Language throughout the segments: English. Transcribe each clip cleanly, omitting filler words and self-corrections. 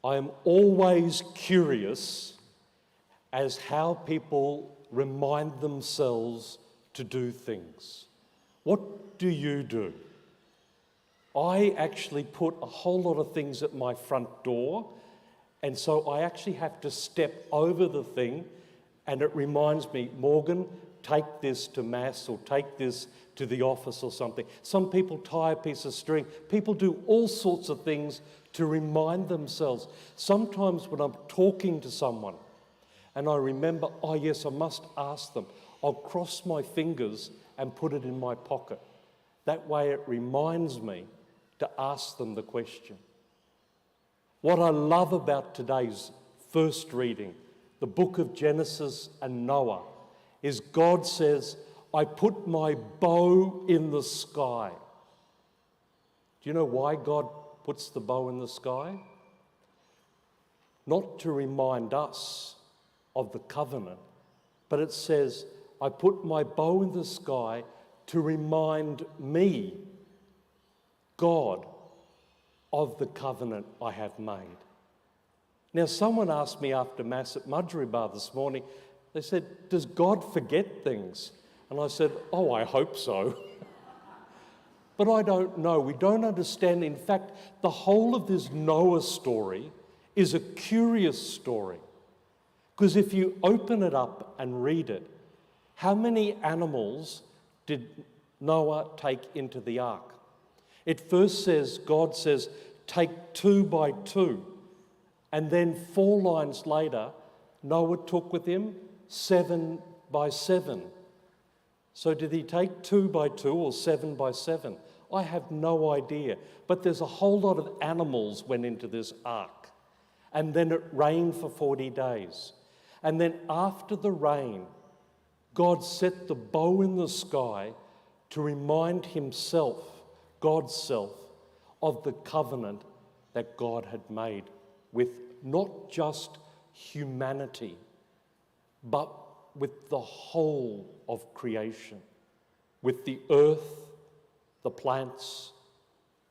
I am always curious as how people remind themselves to do things. What do you do? I actually put a whole lot of things at my front door, and so I actually have to step over the thing, and it reminds me, Morgan, take this to Mass or take this to the office or something. Some people tie a piece of string. People do all sorts of things to remind themselves. Sometimes when I'm talking to someone and I remember, oh yes, I must ask them, I'll cross my fingers and put it in my pocket. That way it reminds me to ask them the question. What I love about today's first reading, the book of Genesis and Noah, is God says, I put my bow in the sky. Do you know why God puts the bow in the sky? Not to remind us of the covenant, but it says, I put my bow in the sky to remind me, God, of the covenant I have made. Now, someone asked me after Mass at Mudgery this morning, they said, does God forget things? And I said, oh, I hope so. But I don't know. We don't understand. In fact, the whole of this Noah story is a curious story. Because if you open it up and read it, how many animals did Noah take into the ark? It first says, God says, take 2 by 2. And then 4 lines later, Noah took with him 7 by 7. So did he take 2 by 2 or 7 by 7? I have no idea. But there's a whole lot of animals went into this ark. And then it rained for 40 days. And then after the rain, God set the bow in the sky to remind himself, God's self, of the covenant that God had made with not just humanity, but with the whole of creation, with the earth, the plants,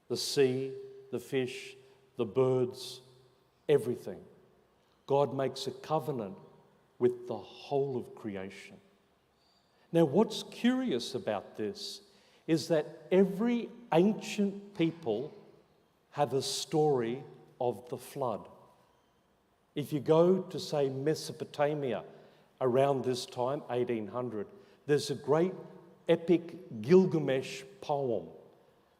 the sea, the fish, the birds, everything. God makes a covenant with the whole of creation. Now, what's curious about this is that every ancient people have a story of the flood. If you go to, say, Mesopotamia around this time, 1800, there's a great epic Gilgamesh poem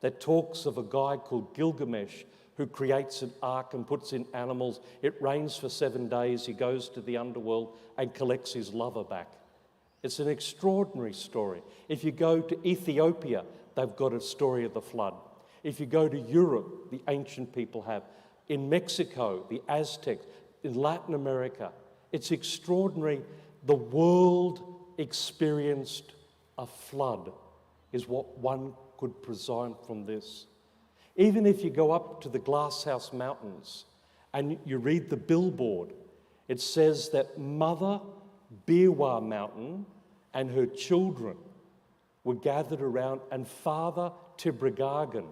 that talks of a guy called Gilgamesh who creates an ark and puts in animals. It rains for 7 days. He goes to the underworld and collects his lover back. It's an extraordinary story. If you go to Ethiopia, they've got a story of the flood. If you go to Europe, the ancient people have. In Mexico, the Aztecs. In Latin America, it's extraordinary. The world experienced a flood, is what one could present from this. Even if you go up to the Glasshouse Mountains and you read the billboard, it says that Mother Birwa Mountain and her children were gathered around, and Father Tibregagan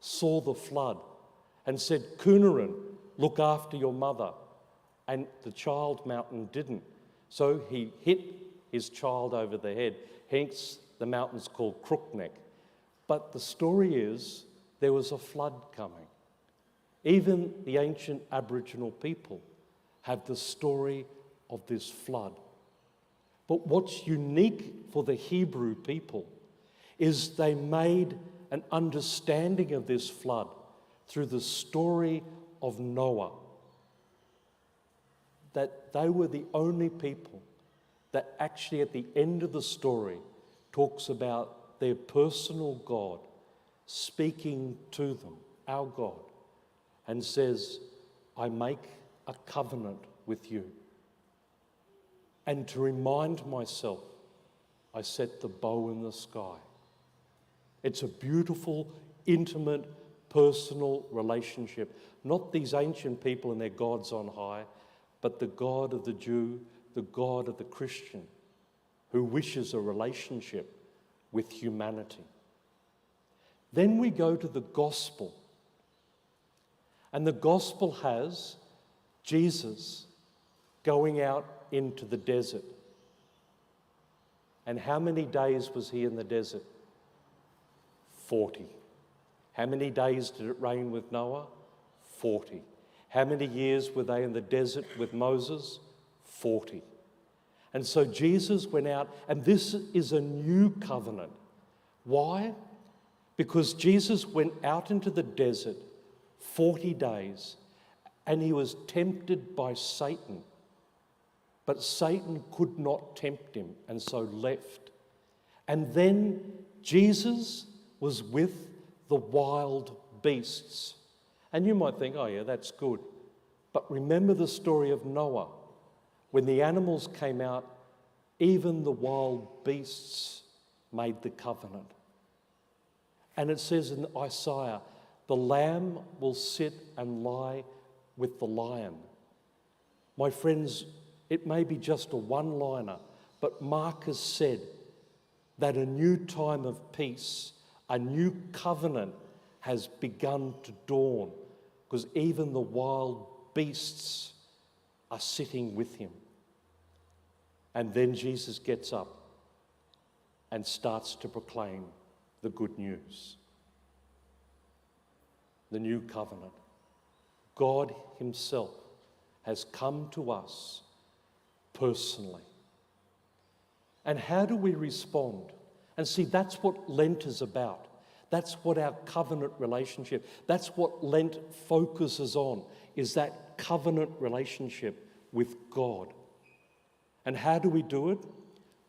saw the flood and said, Coonaran, look after your mother. And the child mountain didn't. So he hit his child over the head. Hence, the mountain's called Crookneck. But the story is, there was a flood coming. Even the ancient Aboriginal people have the story of this flood. But what's unique for the Hebrew people is they made an understanding of this flood through the story of Noah. That they were the only people that actually at the end of the story talks about their personal God speaking to them, our God, and says, I make a covenant with you. And to remind myself, I set the bow in the sky. It's a beautiful, intimate, personal relationship. Not these ancient people and their gods on high, but the God of the Jew, the God of the Christian, who wishes a relationship with humanity. Then we go to the gospel. And the gospel has Jesus going out into the desert. And how many days was he in the desert? 40. How many days did it rain with Noah? 40. How many years were they in the desert with Moses? 40. And so Jesus went out, and this is a new covenant. Why? Because Jesus went out into the desert 40 days, and he was tempted by Satan. But Satan could not tempt him, and so left. And then Jesus was with the wild beasts. And you might think, oh yeah, that's good. But remember the story of Noah. When the animals came out, even the wild beasts made the covenant. And it says in Isaiah, the lamb will sit and lie with the lion. My friends, it may be just a one-liner, but Mark has said that a new time of peace, a new covenant has begun to dawn, because even the wild beasts are sitting with him. And then Jesus gets up and starts to proclaim the good news. The new covenant. God himself has come to us personally. And how do we respond? And see, that's what Lent is about. That's what our covenant relationship, that's what Lent focuses on, is that covenant relationship with God. And how do we do it?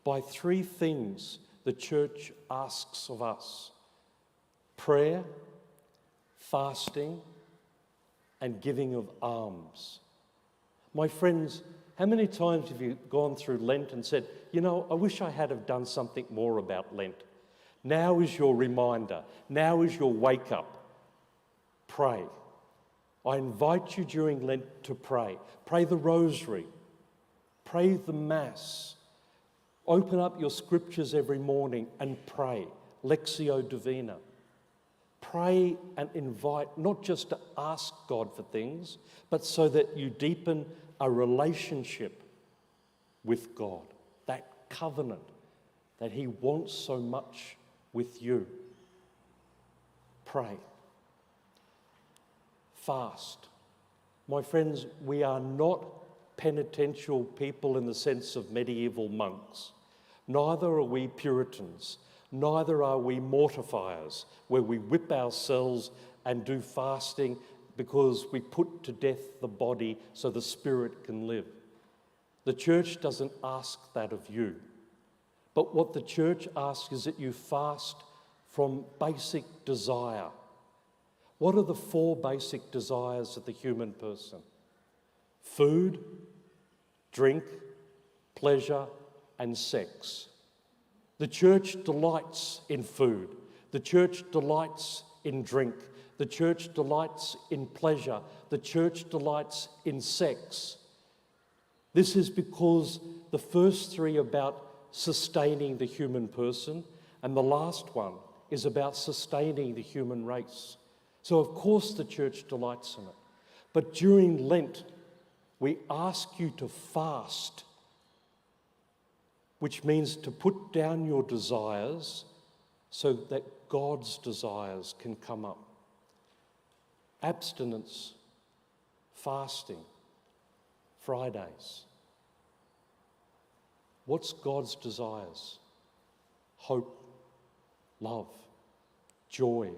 By three things the church asks of us: prayer, fasting, and giving of alms. My friends, how many times have you gone through Lent and said, you know, I wish I had have done something more about Lent? Now is your reminder. Now is your wake up. Pray. I invite you during Lent to pray. Pray the rosary. Pray the Mass. Open up your scriptures every morning and pray. Lectio Divina. Pray and invite, not just to ask God for things, but so that you deepen a relationship with God, that covenant that he wants so much with you. Pray. Fast. My friends, we are not penitential people in the sense of medieval monks. Neither are we Puritans. Neither are we mortifiers, where we whip ourselves and do fasting because we put to death the body so the spirit can live. The church doesn't ask that of you. But what the church asks is that you fast from basic desire. What are the four basic desires of the human person? Food, drink, pleasure, and sex. The church delights in food. The church delights in drink. The church delights in pleasure. The church delights in sex. This is because the first three are about sustaining the human person, and the last one is about sustaining the human race. So of course the church delights in it. But during Lent, we ask you to fast, which means to put down your desires so that God's desires can come up. Abstinence, fasting, Fridays. What's God's desires? Hope, love, joy,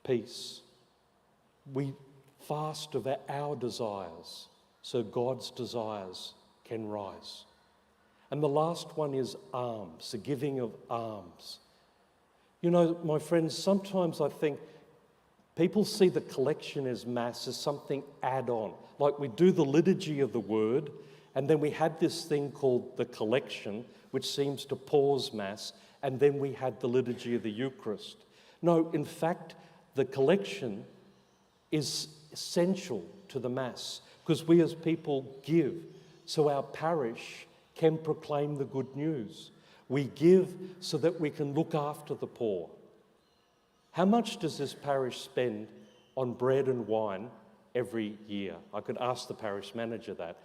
peace. We fast of our desires so God's desires can rise. And the last one is alms, the giving of alms. You know, my friends, sometimes I think people see the collection as Mass as something add-on. Like we do the liturgy of the Word, and then we had this thing called the collection, which seems to pause Mass, and then we had the liturgy of the Eucharist. No, in fact, the collection is essential to the Mass, because we as people give, so our parish can proclaim the good news. We give so that we can look after the poor. How much does this parish spend on bread and wine every year. I could ask the parish manager that.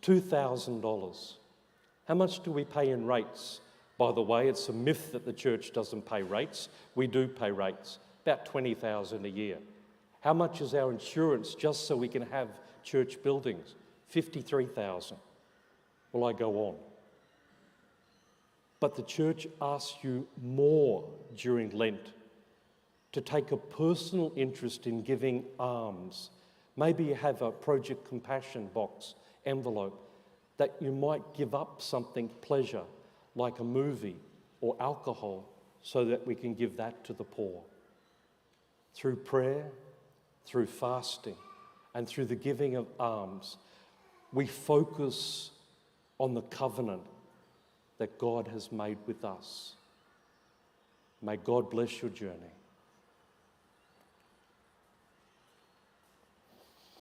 $2,000. How much do we pay in rates? By the way, it's a myth that the church doesn't pay rates. We do pay rates, about $20,000 a year. How much is our insurance just so we can have church buildings? $53,000. Well, I go on. But the church asks you more during Lent, to take a personal interest in giving alms. Maybe you have a Project Compassion box envelope that you might give up something pleasure, like a movie or alcohol, so that we can give that to the poor. Through prayer, through fasting, and through the giving of alms, we focus on the covenant that God has made with us. May God bless your journey.